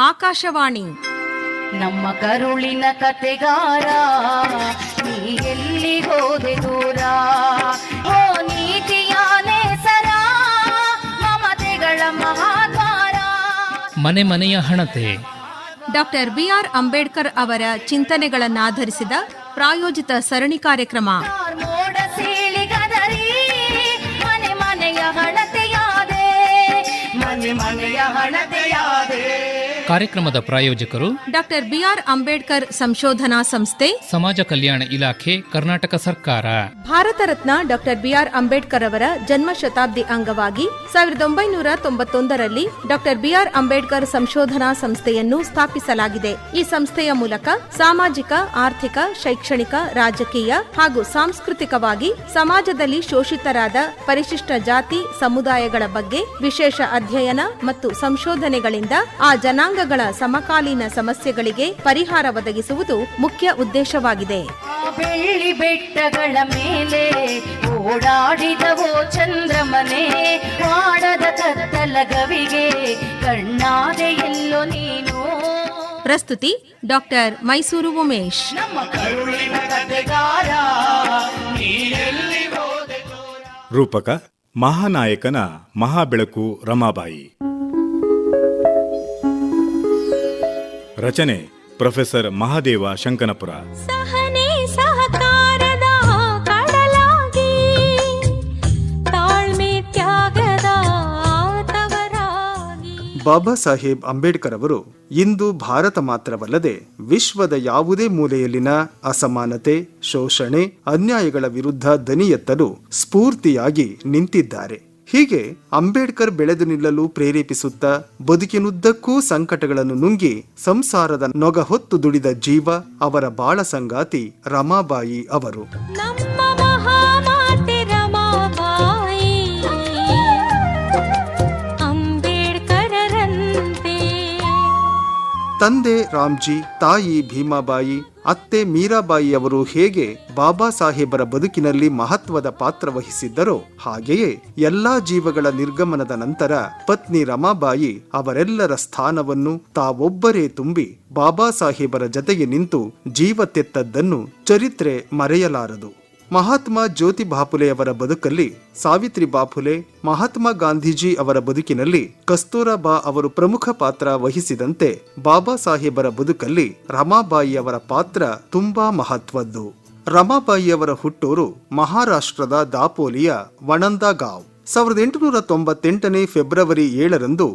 ಆಕಾಶವಾಣಿ. ನಮ್ಮ ಕರುಳಿನ ಕತೆಗಾರ, ನೀ ಎಲ್ಲಿ ಹೋದೆ ದೂರ, ಓ ನೀತಿಯಾನೆ ಸರ, ಮಮತೆಗಳ ಮಹಾದ್ವಾರ. ಮನೆ ಮನೆಯ ಹಣತೆ. Doctor B R. ಅಂಬೇಡ್ಕರ್ ಅವರ ಚಿಂತನೆಗಳನ್ನಾಧರಿಸಿದ ಪ್ರಾಯೋಜಿತ ಸರಣಿ ಕಾರ್ಯಕ್ರಮ. ಮೋಡ ಸೀಳಿಗದರಿ, ಮನೆ ಮನೆಯ ಹಣತೆಯಾದೆ, ಮನೆ ಮನೆಯ ಹಣತೆಯಾದೆ. ಕಾರ್ಯಕ್ರಮದ ಪ್ರಾಯೋಜಕರು ಡಾಕ್ಟರ್ ಬಿ.ಆರ್. ಅಂಬೇಡ್ಕರ್ ಸಂಶೋಧನಾ ಸಂಸ್ಥೆ, ಸಮಾಜ ಕಲ್ಯಾಣ ಇಲಾಖೆ, ಕರ್ನಾಟಕ ಸರ್ಕಾರ. Bharat Ratna doctor B R. ಅಂಬೇಡ್ಕರ್ ಅವರ ಜನ್ಮ ಶತಾಬ್ದಿ ಅಂಗವಾಗಿ 1991ರಲ್ಲಿ ಡಾಕ್ಟರ್ ಬಿ.ಆರ್. ಅಂಬೇಡ್ಕರ್ ಸಂಶೋಧನಾ ಸಂಸ್ಥೆಯನ್ನು ಸ್ಥಾಪಿಸಲಾಗಿದೆ. ಈ ಸಂಸ್ಥೆಯ ಮೂಲಕ ಸಾಮಾಜಿಕ, ಆರ್ಥಿಕ, ಶೈಕ್ಷಣಿಕ, ರಾಜಕೀಯ ಹಾಗೂ ಸಾಂಸ್ಕೃತಿಕವಾಗಿ ಸಮಾಜದಲ್ಲಿ ಶೋಷಿತರಾದ ಪರಿಶಿಷ್ಟ ಜಾತಿ ಸಮುದಾಯಗಳ ಬಗ್ಗೆ ವಿಶೇಷ ಅಧ್ಯಯನ ಮತ್ತು ಸಂಶೋಧನೆಗಳಿಂದ ಆ ಜನಾಂಗಗಳ ಸಮಕಾಲೀನ ಸಮಸ್ಯೆಗಳಿಗೆ ಪರಿಹಾರ ಒದಗಿಸುವುದು ಮುಖ್ಯ ಉದ್ದೇಶವಾಗಿದೆ. ಬೆಳ್ಳಿ ಬೆಟ್ಟಗಳ ಮೇಲೆ ಓಡಾಡಿದವೋ ಚಂದ್ರಮನೆ, ಮಾಡದ ಕತ್ತಲ ಗವಿಗೆ ಕಣ್ಣಾದೆ ಎಲ್ಲೋ ನೀನು. ಪ್ರಸ್ತುತಿ ಡಾಕ್ಟರ್ ಮೈಸೂರು ಉಮೇಶ್. ನಮ್ಮ ಕರುಳಿನ ಕತೆಗಾರ, ನೀ ಎಲ್ಲಿ ಹೋದೆ ದೂರ. ರೂಪಕ ಮಹಾನಾಯಕನ ಮಹಾಬೆಳಕು ರಮಾಬಾಯಿ. ರಚನೆ ಪ್ರೊಫೆಸರ್ ಮಹಾದೇವ ಶಂಕನಪುರ. ಸಹನೆ ಸಹಕಾರದ ಕಡಲಾಗಿ, ತಾಳ್ಮೆ ತ್ಯಾಗದ ತವರಾಗಿ. ಬಾಬಾ ಸಾಹೇಬ್ ಅಂಬೇಡ್ಕರ್ ಅವರು ಇಂದು ಭಾರತ ಮಾತ್ರವಲ್ಲದೆ ವಿಶ್ವದ ಯಾವುದೇ ಮೂಲೆಯಲ್ಲಿನ ಅಸಮಾನತೆ, ಶೋಷಣೆ, ಅನ್ಯಾಯಗಳ ವಿರುದ್ಧ ದನಿ ಎತ್ತಲು ಸ್ಫೂರ್ತಿಯಾಗಿ ನಿಂತಿದ್ದಾರೆ. ಹೀಗೆ ಅಂಬೇಡ್ಕರ್ ಬೆಳೆದು ನಿಲ್ಲಲು ಪ್ರೇರೇಪಿಸುತ್ತಾ ಬದುಕಿನುದ್ದಕ್ಕೂ ಸಂಕಟಗಳನ್ನು ನುಂಗಿ ಸಂಸಾರದ ನೊಗ ಹೊತ್ತು ದುಡಿದ ಜೀವ ಅವರ ಬಾಳ ಸಂಗಾತಿ ರಮಾಬಾಯಿ ಅವರು. ನಮ್ಮ ಮಹಾಮಾತೆ ರಮಾಬಾಯಿ ಅಂಬೇಡ್ಕರರಂತೆ. ತಂದೆ ರಾಮ್ಜಿ, ತಾಯಿ ಭೀಮಾಬಾಯಿ, ಅತ್ತೆ ಮೀರಾಬಾಯಿ ಅವರು ಹೇಗೆ ಬಾಬಾ ಸಾಹೇಬರ ಬದುಕಿನಲ್ಲಿ ಮಹತ್ವದ ಪಾತ್ರ ವಹಿಸಿದ್ದರೋ ಹಾಗೆಯೇ ಎಲ್ಲಾ ಜೀವಗಳ ನಿರ್ಗಮನದ ನಂತರ ಪತ್ನಿ ರಮಾಬಾಯಿ ಅವರೆಲ್ಲರ ಸ್ಥಾನವನ್ನು ತಾವೊಬ್ಬರೇ ತುಂಬಿ ಬಾಬಾ ಸಾಹೇಬರ ಜತೆಗೆ ನಿಂತು ಜೀವ ತೆತ್ತದ್ದನ್ನು ಚರಿತ್ರೆ ಮರೆಯಲಾರದು. ಮಹಾತ್ಮ ಜ್ಯೋತಿ ಬಾಪುಲೆಯವರ ಬದುಕಲ್ಲಿ ಸಾವಿತ್ರಿ ಬಾಪುಲೆ, ಮಹಾತ್ಮ ಗಾಂಧೀಜಿ ಅವರ ಬದುಕಿನಲ್ಲಿ ಕಸ್ತೂರಬಾ ಅವರು ಪ್ರಮುಖ ಪಾತ್ರ ವಹಿಸಿದಂತೆ ಬಾಬಾ ಸಾಹೇಬರ ಬದುಕಲ್ಲಿ ರಮಾಬಾಯಿಯವರ ಪಾತ್ರ ತುಂಬಾ ಮಹತ್ವದ್ದು. ರಮಾಬಾಯಿಯವರ ಹುಟ್ಟೂರು ಮಹಾರಾಷ್ಟ್ರದ ದಾಪೋಲಿಯ ವಣಂದಗಾಂವ್. 1898 ಫೆಬ್ರವರಿ 7ರಂದು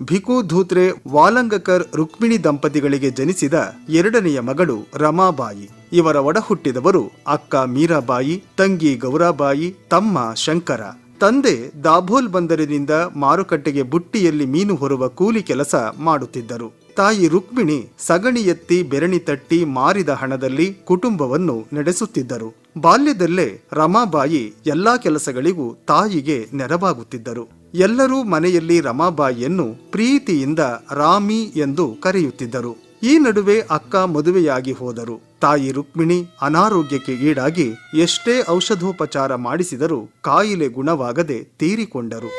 ಭಿಕು ಧೂತ್ರೆ ವಾಲಂಗಕರ್ ರುಕ್ಮಿಣಿ ದಂಪತಿಗಳಿಗೆ ಜನಿಸಿದ ಎರಡನೆಯ ಮಗಳು ರಮಾಬಾಯಿ. ಇವರ ಒಡಹುಟ್ಟಿದವರು ಅಕ್ಕ ಮೀರಾಬಾಯಿ, ತಂಗಿ ಗೌರಾಬಾಯಿ, ತಮ್ಮ ಶಂಕರ. ತಂದೆ ದಾಭೋಲ್ ಬಂದರಿನಿಂದ ಮಾರುಕಟ್ಟೆಗೆ ಬುಟ್ಟಿಯಲ್ಲಿ ಮೀನು ಹೊರುವ ಕೂಲಿ ಕೆಲಸ ಮಾಡುತ್ತಿದ್ದರು. ತಾಯಿ ರುಕ್ಮಿಣಿ ಸಗಣಿ ಎತ್ತಿ ಬೆರಣಿ ತಟ್ಟಿ ಮಾರಿದ ಹಣದಲ್ಲಿ ಕುಟುಂಬವನ್ನು ನಡೆಸುತ್ತಿದ್ದರು. ಬಾಲ್ಯದಲ್ಲೇ ರಮಾಬಾಯಿ ಎಲ್ಲಾ ಕೆಲಸಗಳಿಗೂ ತಾಯಿಗೆ ನೆರವಾಗುತ್ತಿದ್ದರು. ಎಲ್ಲರೂ ಮನೆಯಲ್ಲಿ ರಮಾಬಾಯಿಯನ್ನು ಪ್ರೀತಿಯಿಂದ ರಾಮಿ ಎಂದು ಕರೆಯುತ್ತಿದ್ದರು. ಈ ನಡುವೆ ಅಕ್ಕ ಮದುವೆಯಾಗಿ ಹೋದರು. ತಾಯಿ ರುಕ್ಮಿಣಿ ಅನಾರೋಗ್ಯಕ್ಕೆ ಈಡಾಗಿ ಎಷ್ಟೇ ಔಷಧೋಪಚಾರ ಮಾಡಿಸಿದರೂ ಕಾಯಿಲೆ ಗುಣವಾಗದೆ ತೀರಿಕೊಂಡರು.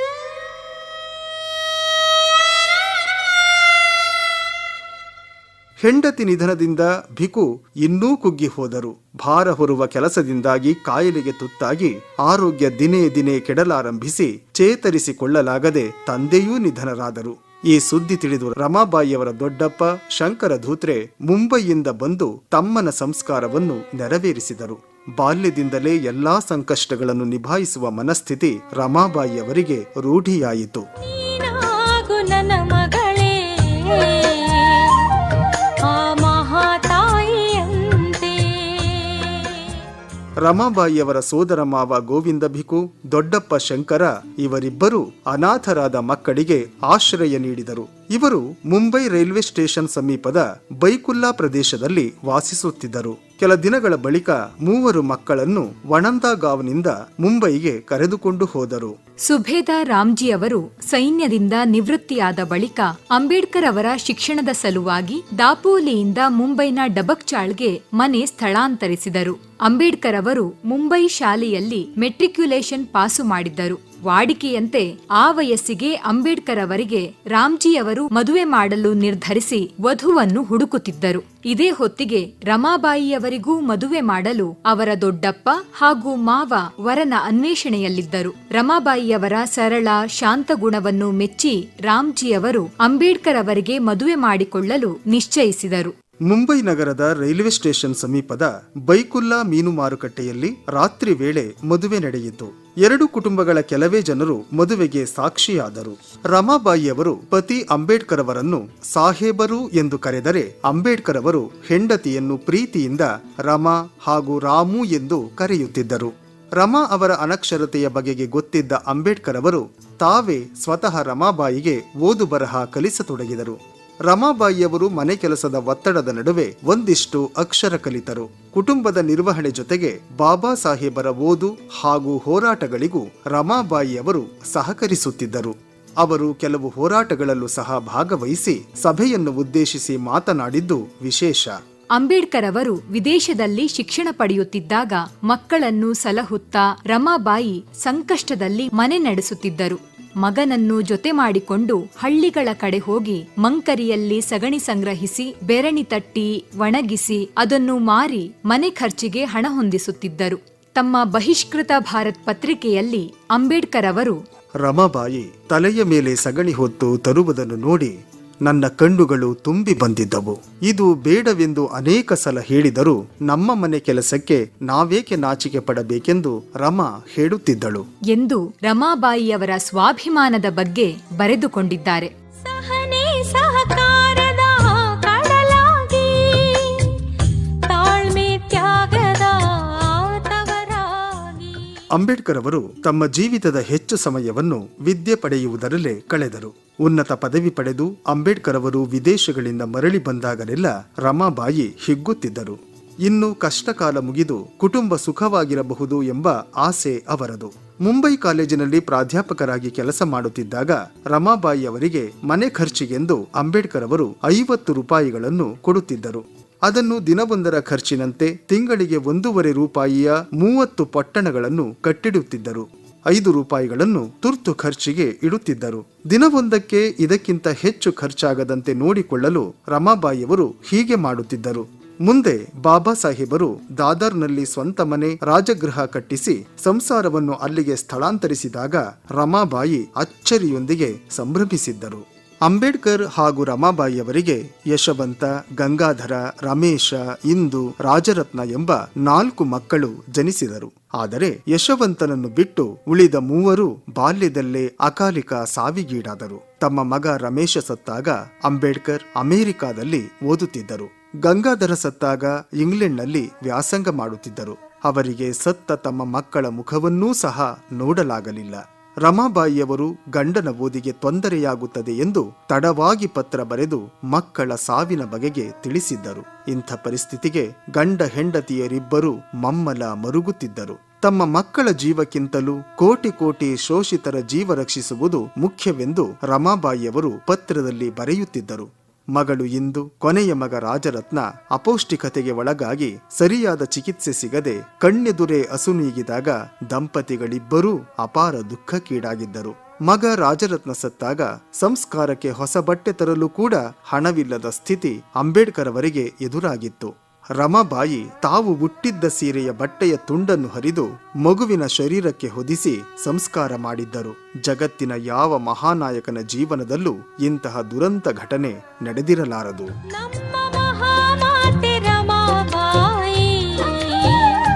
ಹೆಂಡತಿ ನಿಧನದಿಂದ ಭಿಕು ಇನ್ನೂ ಕುಗ್ಗಿ ಹೋದರು. ಭಾರ ಹೊರುವ ಕೆಲಸದಿಂದಾಗಿ ಕಾಯಿಲೆಗೆ ತುತ್ತಾಗಿ ಆರೋಗ್ಯ ದಿನೇ ದಿನೇ ಕೆಡಲಾರಂಭಿಸಿ ಚೇತರಿಸಿಕೊಳ್ಳಲಾಗದೆ ತಂದೆಯೂ ನಿಧನರಾದರು. ಈ ಸುದ್ದಿ ತಿಳಿದು ರಮಾಬಾಯಿಯವರ ದೊಡ್ಡಪ್ಪ ಶಂಕರ ಧೂತ್ರೆ ಮುಂಬೈಯಿಂದ ಬಂದು ತಮ್ಮನ ಸಂಸ್ಕಾರವನ್ನು ನೆರವೇರಿಸಿದರು. ಬಾಲ್ಯದಿಂದಲೇ ಎಲ್ಲಾ ಸಂಕಷ್ಟಗಳನ್ನು ನಿಭಾಯಿಸುವ ಮನಸ್ಥಿತಿ ರಮಾಬಾಯಿಯವರಿಗೆ ರೂಢಿಯಾಯಿತು. ರಮಾಬಾಯಿಯವರ ಸೋದರ ಮಾವ ಗೋವಿಂದ ಭಿಕು, ದೊಡ್ಡಪ್ಪ ಶಂಕರ ಇವರಿಬ್ಬರು ಅನಾಥರಾದ ಮಕ್ಕಳಿಗೆ ಆಶ್ರಯ ನೀಡಿದರು. ಇವರು ಮುಂಬೈ ರೈಲ್ವೆ ಸ್ಟೇಷನ್ ಸಮೀಪದ ಬೈಕುಲ್ಲಾ ಪ್ರದೇಶದಲ್ಲಿ ವಾಸಿಸುತ್ತಿದ್ದರು. ಕೆಲ ದಿನಗಳ ಬಳಿಕ ಮೂವರು ಮಕ್ಕಳನ್ನು ವಣಂದಗಾಂವ್ನಿಂದ ಮುಂಬೈಗೆ ಕರೆದುಕೊಂಡು ಹೋದರು. ಸುಬೇದಾರ್ ರಾಮ್ಜಿ ಅವರು ಸೈನ್ಯದಿಂದ ನಿವೃತ್ತಿಯಾದ ಬಳಿಕ ಅಂಬೇಡ್ಕರ್ ಅವರ ಶಿಕ್ಷಣದ ಸಲುವಾಗಿ ದಾಪೋಲಿಯಿಂದ ಮುಂಬೈನ ಡಬಕ್ಚಾಳ್ಗೆ ಮನೆ ಸ್ಥಳಾಂತರಿಸಿದರು. ಅಂಬೇಡ್ಕರ್ ಅವರು ಮುಂಬೈ ಶಾಲೆಯಲ್ಲಿ ಮೆಟ್ರಿಕ್ಯುಲೇಷನ್ ಪಾಸು ಮಾಡಿದ್ದರು. ವಾಡಿಕೆಯಂತೆ ಆ ವಯಸ್ಸಿಗೆ ಅಂಬೇಡ್ಕರ್ ಅವರಿಗೆ ರಾಮ್ಜಿಯವರು ಮದುವೆ ಮಾಡಲು ನಿರ್ಧರಿಸಿ ವಧುವನ್ನು ಹುಡುಕುತ್ತಿದ್ದರು. ಇದೇ ಹೊತ್ತಿಗೆ ರಮಾಬಾಯಿಯವರಿಗೂ ಮದುವೆ ಮಾಡಲು ಅವರ ದೊಡ್ಡಪ್ಪ ಹಾಗೂ ಮಾವ ವರನ ಅನ್ವೇಷಣೆಯಲ್ಲಿದ್ದರು. ರಮಾಬಾಯಿಯವರ ಸರಳ ಶಾಂತ ಗುಣವನ್ನು ಮೆಚ್ಚಿ ರಾಮ್ಜಿಯವರು ಅಂಬೇಡ್ಕರ್ ಅವರಿಗೆ ಮದುವೆ ಮಾಡಿಕೊಳ್ಳಲು ನಿಶ್ಚಯಿಸಿದರು. ಮುಂಬೈ ನಗರದ ರೈಲ್ವೆ ಸ್ಟೇಷನ್ ಸಮೀಪದ ಬೈಕುಲ್ಲಾ ಮೀನು ಮಾರುಕಟ್ಟೆಯಲ್ಲಿ ರಾತ್ರಿ ವೇಳೆ ಮದುವೆ ನಡೆಯಿತು. ಎರಡು ಕುಟುಂಬಗಳ ಕೆಲವೇ ಜನರು ಮದುವೆಗೆ ಸಾಕ್ಷಿಯಾದರು. ರಮಾಬಾಯಿಯವರು ಪತಿ ಅಂಬೇಡ್ಕರ್ ಅವರನ್ನು ಸಾಹೇಬರು ಎಂದು ಕರೆದರೆ, ಅಂಬೇಡ್ಕರ್ ಅವರು ಹೆಂಡತಿಯನ್ನು ಪ್ರೀತಿಯಿಂದ ರಮಾ ಹಾಗೂ ರಾಮು ಎಂದು ಕರೆಯುತ್ತಿದ್ದರು. ರಮಾ ಅವರ ಅನಕ್ಷರತೆಯ ಬಗೆಗೆ ಗೊತ್ತಿದ್ದ ಅಂಬೇಡ್ಕರ್ ಅವರು ತಾವೇ ಸ್ವತಃ ರಮಾಬಾಯಿಗೆ ಓದು ಬರಹ ಕಲಿಸತೊಡಗಿದರು. ರಮಾಬಾಯಿಯವರು ಮನೆ ಕೆಲಸದ ಒತ್ತಡದ ನಡುವೆ ಒಂದಿಷ್ಟು ಅಕ್ಷರ ಕಲಿತರು. ಕುಟುಂಬದ ನಿರ್ವಹಣೆ ಜೊತೆಗೆ ಬಾಬಾ ಸಾಹೇಬರ ಓದು ಹಾಗೂ ಹೋರಾಟಗಳಿಗೂ ರಮಾಬಾಯಿಯವರು ಸಹಕರಿಸುತ್ತಿದ್ದರು. ಅವರು ಕೆಲವು ಹೋರಾಟಗಳಲ್ಲೂ ಸಹ ಭಾಗವಹಿಸಿ ಸಭೆಯನ್ನು ಉದ್ದೇಶಿಸಿ ಮಾತನಾಡಿದ್ದು ವಿಶೇಷ. ಅಂಬೇಡ್ಕರ್ ಅವರು ವಿದೇಶದಲ್ಲಿ ಶಿಕ್ಷಣ ಪಡೆಯುತ್ತಿದ್ದಾಗ ಮಕ್ಕಳನ್ನು ಸಲಹುತ್ತಾ ರಮಾಬಾಯಿ ಸಂಕಷ್ಟದಲ್ಲಿ ಮನೆ ನಡೆಸುತ್ತಿದ್ದರು. ಮಗನನ್ನು ಜೊತೆ ಮಾಡಿಕೊಂಡು ಹಳ್ಳಿಗಳ ಕಡೆ ಹೋಗಿ ಮಂಕರಿಯಲ್ಲಿ ಸಗಣಿ ಸಂಗ್ರಹಿಸಿ ಬೆರಣಿ ತಟ್ಟಿ ಒಣಗಿಸಿ ಅದನ್ನು ಮಾರಿ ಮನೆ ಖರ್ಚಿಗೆ ಹಣ ಹೊಂದಿಸುತ್ತಿದ್ದರು. ತಮ್ಮ ಬಹಿಷ್ಕೃತ ಭಾರತ್ ಪತ್ರಿಕೆಯಲ್ಲಿ ಅಂಬೇಡ್ಕರ್ ಅವರು, ರಮಾಬಾಯಿ ತಲೆಯ ಮೇಲೆ ಸಗಣಿ ಹೊತ್ತು ತರುವುದನ್ನು ನೋಡಿ ನನ್ನ ಕಣ್ಣುಗಳು ತುಂಬಿ ಬಂದಿದ್ದವು. ಇದು ಬೇಡವೆಂದು ಅನೇಕ ಸಲ ಹೇಳಿದರೂ ನಮ್ಮ ಮನೆ ಕೆಲಸಕ್ಕೆ ನಾವೇಕೆ ನಾಚಿಕೆ ಪಡಬೇಕೆಂದು ರಮಾ ಹೇಳುತ್ತಿದ್ದಳು ಎಂದು ರಮಾಬಾಯಿಯವರ ಸ್ವಾಭಿಮಾನದ ಬಗ್ಗೆ ಬರೆದುಕೊಂಡಿದ್ದಾರೆ. ಸಹನೆ ಸಹಕಾರದ ಕಡಲಾಗಿ ತಾಳ್ಮೆ ತ್ಯಾಗದ ತವರಾಗಿ. ಅಂಬೇಡ್ಕರ್ ಅವರು ತಮ್ಮ ಜೀವಿತದ ಹೆಚ್ಚು ಸಮಯವನ್ನು ವಿದ್ಯೆ ಪಡೆಯುವುದರಲ್ಲೇ ಕಳೆದರು. ಉನ್ನತ ಪದವಿ ಪಡೆದು ಅಂಬೇಡ್ಕರ್ ಅವರು ವಿದೇಶಗಳಿಂದ ಮರಳಿ ಬಂದಾಗಲೆಲ್ಲ ರಮಾಬಾಯಿ ಹಿಗ್ಗುತ್ತಿದ್ದರು. ಇನ್ನು ಕಷ್ಟಕಾಲ ಮುಗಿದು ಕುಟುಂಬ ಸುಖವಾಗಿರಬಹುದು ಎಂಬ ಆಸೆ ಅವರದು. ಮುಂಬೈ ಕಾಲೇಜಿನಲ್ಲಿ ಪ್ರಾಧ್ಯಾಪಕರಾಗಿ ಕೆಲಸ ಮಾಡುತ್ತಿದ್ದಾಗ ರಮಾಬಾಯಿ ಅವರಿಗೆ ಮನೆ ಖರ್ಚಿಗೆಂದು ಅಂಬೇಡ್ಕರ್ ಅವರು 50 ರೂಪಾಯಿಗಳನ್ನು ಕೊಡುತ್ತಿದ್ದರು. ಅದನ್ನು ದಿನವೊಂದರ ಖರ್ಚಿನಂತೆ ತಿಂಗಳಿಗೆ 1.5 ರೂಪಾಯಿಯ 30 ಪೊಟ್ಟಣಗಳನ್ನು ಕಟ್ಟಿಡುತ್ತಿದ್ದರು. 5 ರೂಪಾಯಿಗಳನ್ನು ತುರ್ತು ಖರ್ಚಿಗೆ ಇಡುತ್ತಿದ್ದರು. ದಿನವೊಂದಕ್ಕೆ ಇದಕ್ಕಿಂತ ಹೆಚ್ಚು ಖರ್ಚಾಗದಂತೆ ನೋಡಿಕೊಳ್ಳಲು ರಮಾಬಾಯಿಯವರು ಹೀಗೆ ಮಾಡುತ್ತಿದ್ದರು. ಮುಂದೆ ಬಾಬಾ ಸಾಹೇಬರು ದಾದರ್ನಲ್ಲಿ ಸ್ವಂತ ಮನೆ ರಾಜಗೃಹ ಕಟ್ಟಿಸಿ ಸಂಸಾರವನ್ನು ಅಲ್ಲಿಗೆ ಸ್ಥಳಾಂತರಿಸಿದಾಗ ರಮಾಬಾಯಿ ಅಚ್ಚರಿಯೊಂದಿಗೆ ಸಂಭ್ರಮಿಸಿದ್ದರು. ಅಂಬೇಡ್ಕರ್ ಹಾಗೂ ರಮಾಬಾಯಿಯವರಿಗೆ ಯಶವಂತ, ಗಂಗಾಧರ, ರಮೇಶ, ಇಂದು, ರಾಜರತ್ನ ಎಂಬ 4 ಮಕ್ಕಳು ಜನಿಸಿದರು. ಆದರೆ ಯಶವಂತನನ್ನು ಬಿಟ್ಟು ಉಳಿದ 3 ಬಾಲ್ಯದಲ್ಲೇ ಅಕಾಲಿಕ ಸಾವಿಗೀಡಾದರು. ತಮ್ಮ ಮಗ ರಮೇಶ ಸತ್ತಾಗ ಅಂಬೇಡ್ಕರ್ ಅಮೆರಿಕಾದಲ್ಲಿ ಓದುತ್ತಿದ್ದರು. ಗಂಗಾಧರ ಸತ್ತಾಗ ಇಂಗ್ಲೆಂಡ್ನಲ್ಲಿ ವ್ಯಾಸಂಗ ಮಾಡುತ್ತಿದ್ದರು. ಅವರಿಗೆ ಸತ್ತ ತಮ್ಮ ಮಕ್ಕಳ ಮುಖವನ್ನೂ ಸಹ ನೋಡಲಾಗಲಿಲ್ಲ. ರಮಾಬಾಯಿಯವರು ಗಂಡನ ಓದಿಗೆ ತೊಂದರೆಯಾಗುತ್ತದೆ ಎಂದು ತಡವಾಗಿ ಪತ್ರ ಬರೆದು ಮಕ್ಕಳ ಸಾವಿನ ಬಗೆಗೆ ತಿಳಿಸಿದ್ದರು. ಇಂಥ ಪರಿಸ್ಥಿತಿಗೆ ಗಂಡ ಹೆಂಡತಿಯರಿಬ್ಬರು ಮಮ್ಮಲ ಮರುಗುತ್ತಿದ್ದರು. ತಮ್ಮ ಮಕ್ಕಳ ಜೀವಕ್ಕಿಂತಲೂ ಕೋಟಿ ಕೋಟಿ ಶೋಷಿತರ ಜೀವ ರಕ್ಷಿಸುವುದು ಮುಖ್ಯವೆಂದು ರಮಾಬಾಯಿಯವರು ಪತ್ರದಲ್ಲಿ ಬರೆಯುತ್ತಿದ್ದರು. ಮಗಳು ಇಂದು, ಕೊನೆಯ ಮಗ ರಾಜರತ್ನ ಅಪೌಷ್ಟಿಕತೆಗೆ ಒಳಗಾಗಿ ಸರಿಯಾದ ಚಿಕಿತ್ಸೆ ಸಿಗದೆ ಕಣ್ಣೆದುರೇ ಅಸುನೀಗಿದಾಗ ದಂಪತಿಗಳಿಬ್ಬರೂ ಅಪಾರ ದುಃಖಕ್ಕೀಡಾಗಿದ್ದರು. ಮಗ ರಾಜರತ್ನ ಸತ್ತಾಗ ಸಂಸ್ಕಾರಕ್ಕೆ ಹೊಸ ಬಟ್ಟೆ ತರಲು ಕೂಡ ಹಣವಿಲ್ಲದ ಸ್ಥಿತಿ ಅಂಬೇಡ್ಕರ್ ಅವರಿಗೆ ಎದುರಾಗಿತ್ತು. ರಮಾಬಾಯಿ ತಾವು ಹುಟ್ಟಿದ್ದ ಸೀರೆಯ ಬಟ್ಟೆಯ ತುಂಡನ್ನು ಹರಿದು ಮಗುವಿನ ಶರೀರಕ್ಕೆ ಹೊದಿಸಿ ಸಂಸ್ಕಾರ ಮಾಡಿದ್ದರು. ಜಗತ್ತಿನ ಯಾವ ಮಹಾನಾಯಕನ ಜೀವನದಲ್ಲೂ ಇಂತಹ ದುರಂತ ಘಟನೆ ನಡೆದಿರಲಾರದು. ನಮ್ಮ ಮಹಾಮಾತೆ ರಮಾಬಾಯಿ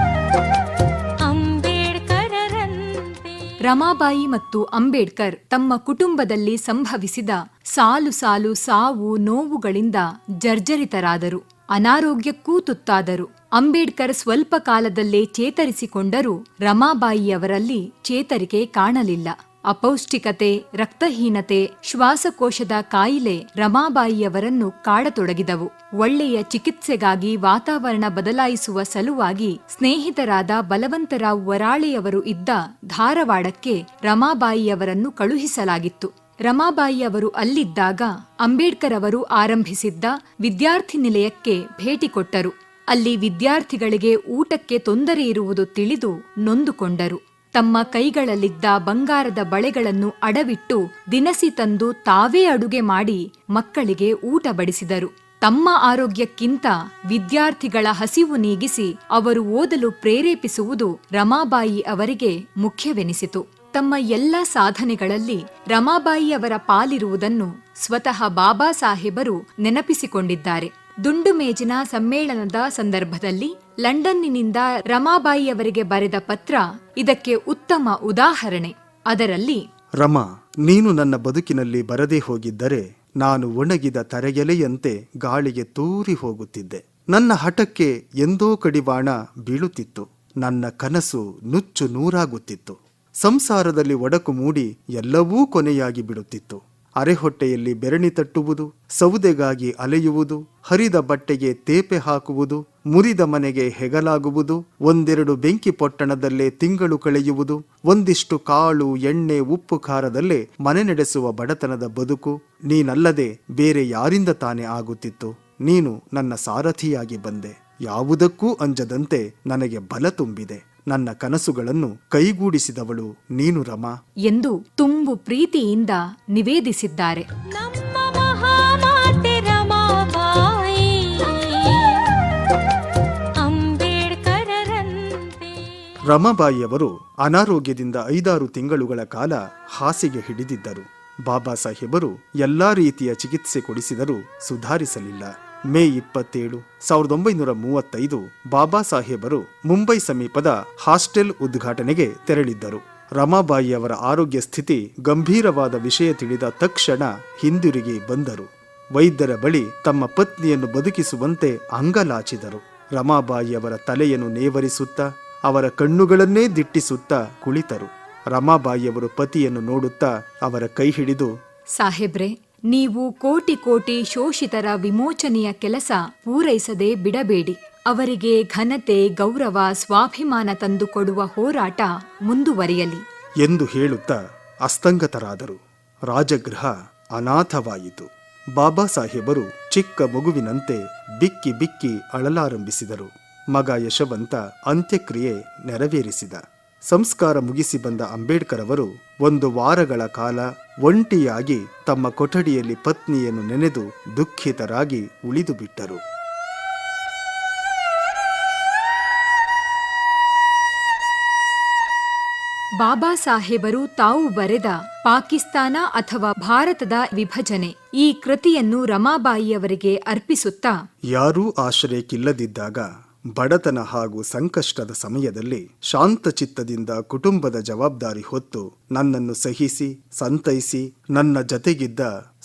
ಅಂಬೇಡ್ಕರರಂತೆ. ರಮಾಬಾಯಿ ಮತ್ತು ಅಂಬೇಡ್ಕರ್ ತಮ್ಮ ಕುಟುಂಬದಲ್ಲಿ ಸಂಭವಿಸಿದ ಸಾಲು ಸಾಲು ಸಾವು ನೋವುಗಳಿಂದ ಜರ್ಜರಿತರಾದರು. ಅನಾರೋಗ್ಯಕ್ಕೂ ತುತ್ತಾದರು. ಅಂಬೇಡ್ಕರ್ ಸ್ವಲ್ಪ ಕಾಲದಲ್ಲೇ ಚೇತರಿಸಿಕೊಂಡರೂ ರಮಾಬಾಯಿಯವರಲ್ಲಿ ಚೇತರಿಕೆ ಕಾಣಲಿಲ್ಲ. ಅಪೌಷ್ಟಿಕತೆ, ರಕ್ತಹೀನತೆ, ಶ್ವಾಸಕೋಶದ ಕಾಯಿಲೆ ರಮಾಬಾಯಿಯವರನ್ನು ಕಾಡತೊಡಗಿದವು. ಒಳ್ಳೆಯ ಚಿಕಿತ್ಸೆಗಾಗಿ ವಾತಾವರಣ ಬದಲಾಯಿಸುವ ಸಲುವಾಗಿ ಸ್ನೇಹಿತರಾದ ಬಲವಂತರಾವ್ ವರಾಳೆಯವರು ಇದ್ದ ಧಾರವಾಡಕ್ಕೆ ರಮಾಬಾಯಿಯವರನ್ನು ಕಳುಹಿಸಲಾಗಿತ್ತು. ರಮಾಬಾಯಿಯವರು ಅಲ್ಲಿದ್ದಾಗ ಅಂಬೇಡ್ಕರ್ ಅವರು ಆರಂಭಿಸಿದ್ದ ವಿದ್ಯಾರ್ಥಿ ನಿಲಯಕ್ಕೆ ಭೇಟಿ ಕೊಟ್ಟರು. ಅಲ್ಲಿ ವಿದ್ಯಾರ್ಥಿಗಳಿಗೆ ಊಟಕ್ಕೆ ತೊಂದರೆ ಇರುವುದು ತಿಳಿದು ನೊಂದುಕೊಂಡರು. ತಮ್ಮ ಕೈಗಳಲ್ಲಿದ್ದ ಬಂಗಾರದ ಬಳೆಗಳನ್ನು ಅಡವಿಟ್ಟು ದಿನಸಿ ತಂದು ತಾವೇ ಅಡುಗೆ ಮಾಡಿ ಮಕ್ಕಳಿಗೆ ಊಟ ಬಡಿಸಿದರು. ತಮ್ಮ ಆರೋಗ್ಯಕ್ಕಿಂತ ವಿದ್ಯಾರ್ಥಿಗಳ ಹಸಿವು ನೀಗಿಸಿ ಅವರು ಓದಲು ಪ್ರೇರೇಪಿಸುವುದು ರಮಾಬಾಯಿ ಅವರಿಗೆ ಮುಖ್ಯವೆನಿಸಿತು. ತಮ್ಮ ಎಲ್ಲ ಸಾಧನೆಗಳಲ್ಲಿ ರಮಾಬಾಯಿ ಅವರ ಪಾಲಿರುವುದನ್ನು ಸ್ವತಃ ಬಾಬಾ ಸಾಹೇಬರು ನೆನಪಿಸಿಕೊಂಡಿದ್ದಾರೆ. ದುಂಡು ಮೇಜಿನ ಸಮ್ಮೇಳನದ ಸಂದರ್ಭದಲ್ಲಿ ಲಂಡನ್ನಿನಿಂದ ರಮಾಬಾಯಿ ಅವರಿಗೆ ಬರೆದ ಪತ್ರ ಇದಕ್ಕೆ ಉತ್ತಮ ಉದಾಹರಣೆ. ಅದರಲ್ಲಿ, ರಮಾ, ನೀನು ನನ್ನ ಬದುಕಿನಲ್ಲಿ ಬರದೇ ಹೋಗಿದ್ದರೆ ನಾನು ಒಣಗಿದ ತರೆಗೆಲೆಯಂತೆ ಗಾಳಿಗೆ ತೂರಿ ಹೋಗುತ್ತಿದ್ದೆ. ನನ್ನ ಹಠಕ್ಕೆ ಎಂದೋ ಕಡಿವಾಣ ಬೀಳುತ್ತಿತ್ತು. ನನ್ನ ಕನಸು ನುಚ್ಚು ನೂರಾಗುತ್ತಿತ್ತು. ಸಂಸಾರದಲ್ಲಿ ಒಡಕು ಮೂಡಿ ಎಲ್ಲವೂ ಕೊನೆಯಾಗಿ ಬಿಡುತ್ತಿತ್ತು. ಅರೆಹೊಟ್ಟೆಯಲ್ಲಿ ಬೆರಣಿ ತಟ್ಟುವುದು, ಸೌದೆಗಾಗಿ ಅಲೆಯುವುದು, ಹರಿದ ಬಟ್ಟೆಗೆ ತೇಪೆ ಹಾಕುವುದು, ಮುರಿದ ಮನೆಗೆ ಹೆಗಲಾಗುವುದು, ಒಂದೆರಡು ಬೆಂಕಿ ಪೊಟ್ಟಣದಲ್ಲೇ ತಿಂಗಳು ಕಳೆಯುವುದು, ಒಂದಿಷ್ಟು ಕಾಳು ಎಣ್ಣೆ ಉಪ್ಪು ಖಾರದಲ್ಲೇ ಮನೆ ನಡೆಸುವ ಬಡತನದ ಬದುಕು ನೀನಲ್ಲದೆ ಬೇರೆ ಯಾರಿಂದ ತಾನೇ ಆಗುತ್ತಿತ್ತು. ನೀನು ನನ್ನ ಸಾರಥಿಯಾಗಿ ಬಂದೆ. ಯಾವುದಕ್ಕೂ ಅಂಜದಂತೆ ನನಗೆ ಬಲ ತುಂಬಿದೆ. ನನ್ನ ಕನಸುಗಳನ್ನು ಕೈಗೂಡಿಸಿದವಳು ನೀನು ರಮಾ ಎಂದು ತುಂಬು ಪ್ರೀತಿಯಿಂದ ನಿವೇದಿಸಿದ್ದಾರೆ. ನಮ್ಮ ಮಹಾಮಾತೆ ರಮಾಬಾಯಿ ಅಂಬೇಡ್ಕರರಂತೆ. ರಮಾಬಾಯಿಯವರು ಅನಾರೋಗ್ಯದಿಂದ 5-6 ತಿಂಗಳುಗಳ ಕಾಲ ಹಾಸಿಗೆ ಹಿಡಿದಿದ್ದರು. ಬಾಬಾ ಸಾಹೇಬರು ಎಲ್ಲಾ ರೀತಿಯ ಚಿಕಿತ್ಸೆ ಕೊಡಿಸಿದರೂ ಸುಧಾರಿಸಲಿಲ್ಲ. ಮೇ 27, 1935 ಬಾಬಾ ಸಾಹೇಬರು ಮುಂಬೈ ಸಮೀಪದ ಹಾಸ್ಟೆಲ್ ಉದ್ಘಾಟನೆಗೆ ತೆರಳಿದ್ದರು. ರಮಾಬಾಯಿಯವರ ಆರೋಗ್ಯ ಸ್ಥಿತಿ ಗಂಭೀರವಾದ ವಿಷಯ ತಿಳಿದ ತಕ್ಷಣ ಹಿಂದಿರುಗಿ ಬಂದರು. ವೈದ್ಯರ ಬಳಿ ತಮ್ಮ ಪತ್ನಿಯನ್ನು ಬದುಕಿಸುವಂತೆ ಅಂಗಲಾಚಿದರು. ರಮಾಬಾಯಿಯವರ ತಲೆಯನ್ನು ನೇವರಿಸುತ್ತಾ ಅವರ ಕಣ್ಣುಗಳನ್ನೇ ದಿಟ್ಟಿಸುತ್ತಾ ಕುಳಿತರು. ರಮಾಬಾಯಿಯವರು ಪತಿಯನ್ನು ನೋಡುತ್ತಾ ಅವರ ಕೈ ಹಿಡಿದು, ಸಾಹೇಬ್ರೆ, ನೀವು ಕೋಟಿ ಕೋಟಿ ಶೋಷಿತರ ವಿಮೋಚನೆಯ ಕೆಲಸ ಪೂರೈಸದೆ ಬಿಡಬೇಡಿ. ಅವರಿಗೆ ಘನತೆ, ಗೌರವ, ಸ್ವಾಭಿಮಾನ ತಂದುಕೊಡುವ ಹೋರಾಟ ಮುಂದುವರಿಯಲಿ ಎಂದು ಹೇಳುತ್ತಾ ಅಸ್ತಂಗತರಾದರು. ರಾಜಗೃಹ ಅನಾಥವಾಯಿತು. ಬಾಬಾ ಸಾಹೇಬರು ಚಿಕ್ಕ ಮಗುವಿನಂತೆ ಬಿಕ್ಕಿ ಬಿಕ್ಕಿ ಅಳಲಾರಂಭಿಸಿದರು. ಮಗ ಯಶವಂತ ಅಂತ್ಯಕ್ರಿಯೆ ನೆರವೇರಿಸಿದ. ಸಂಸ್ಕಾರ ಮುಗಿಸಿ ಬಂದ ಅಂಬೇಡ್ಕರ್ ಅವರು 1 ವಾರಗಳ ಕಾಲ ಒಂಟಿಯಾಗಿ ತಮ್ಮ ಕೊಠಡಿಯಲ್ಲಿ ಪತ್ನಿಯನ್ನು ನೆನೆದು ದುಃಖಿತರಾಗಿ ಉಳಿದು ಬಿಟ್ಟರು. ಬಾಬಾ ಸಾಹೇಬರು ತಾವು ಬರೆದ ಪಾಕಿಸ್ತಾನ ಅಥವಾ ಭಾರತದ ವಿಭಜನೆ ಈ ಕೃತಿಯನ್ನು ರಮಾಬಾಯಿಯವರಿಗೆ ಅರ್ಪಿಸುತ್ತಾ, ಯಾರೂ ಆಶ್ರಯಕ್ಕಿಲ್ಲದಿದ್ದಾಗ, ಬಡತನ ಹಾಗೂ ಸಂಕಷ್ಟದ ಸಮಯದಲ್ಲಿ ಶಾಂತಚಿತ್ತದಿಂದ ಕುಟುಂಬದ ಜವಾಬ್ದಾರಿ ಹೊತ್ತು ನನ್ನನ್ನು ಸಹಿಸಿ ಸಂತೈಸಿ ನನ್ನ ಜತೆಗಿದ್ದ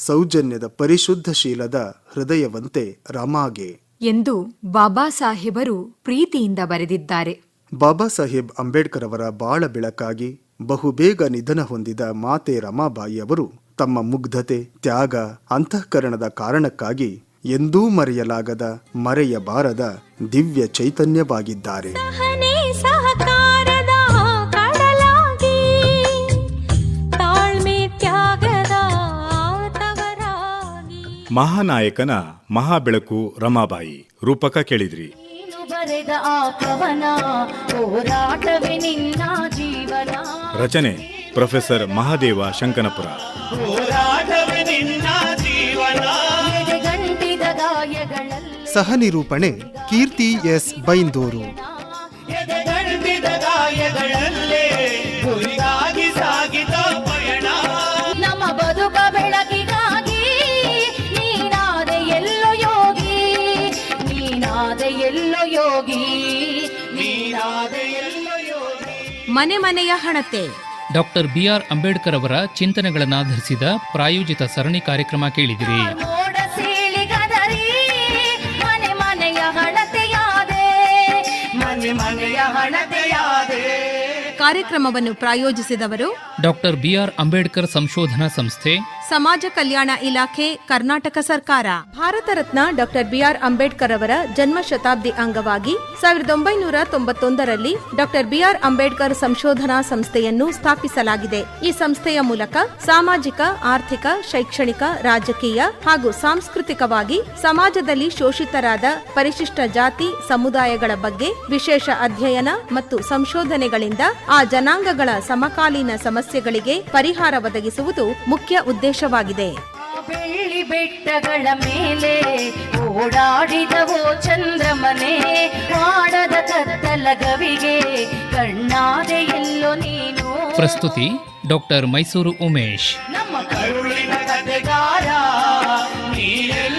ಸೌಜನ್ಯದ ಪರಿಶುದ್ಧಶೀಲದ ಹೃದಯವಂತೆ ರಮಾಗೆ ಎಂದು ಬಾಬಾ ಸಾಹೇಬರು ಪ್ರೀತಿಯಿಂದ ಬರೆದಿದ್ದಾರೆ. ಬಾಬಾ ಸಾಹೇಬ್ ಅಂಬೇಡ್ಕರ್ ಅವರ ಬಾಳ ಬೆಳಕಾಗಿ ಬಹುಬೇಗ ನಿಧನ ಹೊಂದಿದ ಮಾತೆ ರಮಾಬಾಯಿ ಅವರು ತಮ್ಮ ಮುಗ್ಧತೆ, ತ್ಯಾಗ, ಅಂತಃಕರಣದ ಕಾರಣಕ್ಕಾಗಿ ಎಂದೂ ಮರೆಯಲಾಗದ, ಮರೆಯಬಾರದ ದಿವ್ಯ ಚೈತನ್ಯವಾಗಿದ್ದಾರೆ. ಸಹನೆ ಸಹಕಾರದ ಕಡಲಾಗಿ, ತಾಳ್ಮೆ ತ್ಯಾಗದ ತವರಾಗಿ. ಮಹಾನಾಯಕನ ಮಹಾಬೆಳಕು ರಮಾಬಾಯಿ ರೂಪಕ ಕೇಳಿದ್ರಿ. ನೀನು ಬರೆದ ಆ ಕವನ, ಹೋರಾಟವೇ ನಿನ್ನ ಜೀವನ. ರಚನೆ ಪ್ರೊಫೆಸರ್ ಮಹಾದೇವ ಶಂಕನಪುರ. ಹೋರಾಟವೇ ನಿನ್ನ ಜೀವನ. ಎದೆಗಂಟಿದ ಗಾಯಗಳಲ್ಲಿ, ಸಹನಿರೂಪಣೆ ಕೀರ್ತಿ ಎಸ್ ಬೈಂದೂರು. ಎದೆಗಂಟಿದ ಗಾಯಗಳಲ್ಲೇ ಗುರಿಗಾಗಿ ಸಾಗಿದ ಪಯಣ. ನಮ್ಮ ಬದುಕ ಬೆಳಕಿಗಾಗಿ ನೀನಾದೆ ಎಲ್ಲೋ ಯೋಗಿ, ನೀನಾದೆ ಎಲ್ಲೋ ಯೋಗಿ, ನೀನಾದೆ ಎಲ್ಲೋ ಯೋಗಿ. ಮನೆ ಮನೆಯ ಹಣತೆ. ಡಾಕ್ಟರ್ ಬಿಆರ್ ಅಂಬೇಡ್ಕರ್ ಅವರ ಚಿಂತನೆಗಳನ್ನಾಧರಿಸಿದ ಪ್ರಾಯೋಜಿತ ಸರಣಿ ಕಾರ್ಯಕ್ರಮ ಕೇಳಿದಿರಿ. ಮೋಡ ಸೀಳಿಗದರಿ ಮನೆ ಮನೆಯ ಹಣತೆಯಾದೆ, ಮನೆ ಮನೆಯ ಹಣತೆಯಾದೆ. ಕಾರ್ಯಕ್ರಮವನ್ನು ಪ್ರಾಯೋಜಿಸಿದವರು ಡಾಕ್ಟರ್ ಬಿಆರ್ ಅಂಬೇಡ್ಕರ್ ಸಂಶೋಧನಾ ಸಂಸ್ಥೆ, ಸಮಾಜ ಕಲ್ಯಾಣ ಇಲಾಖೆ, ಕರ್ನಾಟಕ ಸರ್ಕಾರ. ಭಾರತ ರತ್ನ ಡಾಕ್ಟರ್ ಬಿಆರ್ ಅಂಬೇಡ್ಕರ್ ಅವರ ಜನ್ಮ ಶತಾಬ್ದಿ ಅಂಗವಾಗಿ 1991ರಲ್ಲಿ ಡಾಕ್ಟರ್ ಬಿಆರ್ ಅಂಬೇಡ್ಕರ್ ಸಂಶೋಧನಾ ಸಂಸ್ಥೆಯನ್ನು ಸ್ಥಾಪಿಸಲಾಗಿದೆ. ಈ ಸಂಸ್ಥೆಯ ಮೂಲಕ ಸಾಮಾಜಿಕ, ಆರ್ಥಿಕ, ಶೈಕ್ಷಣಿಕ, ರಾಜಕೀಯ ಹಾಗೂ ಸಾಂಸ್ಕೃತಿಕವಾಗಿ ಸಮಾಜದಲ್ಲಿ ಶೋಷಿತರಾದ ಪರಿಶಿಷ್ಟ ಜಾತಿ ಸಮುದಾಯಗಳ ಬಗ್ಗೆ ವಿಶೇಷ ಅಧ್ಯಯನ ಮತ್ತು ಸಂಶೋಧನೆಗಳಿಂದ ಆ ಜನಾಂಗಗಳ ಸಮಕಾಲೀನ ಸಮಸ್ಯೆಗಳಿಗೆ ಪರಿಹಾರ ಒದಗಿಸುವುದು ಮುಖ್ಯ ಉದ್ದೇಶವಾಗಿದೆ. ಆ ಬೆಳ್ಳಿ ಬೆಟ್ಟಗಳ ಮೇಲೆ ಓಡಾಡಿದವೋ ಚಂದ್ರಮನೆ, ಮಾಡದ ಕತ್ತಲ ಗವಿಗೆ ಕಣ್ಣಾದೆ ಎಲ್ಲೋ ನೀನು. ಪ್ರಸ್ತುತಿ ಡಾಕ್ಟರ್ ಮೈಸೂರು ಉಮೇಶ್. ನಮ್ಮ ಕರುಳಿನ ಕಥೆಗಾರ ನೀನೆಲ್ಲ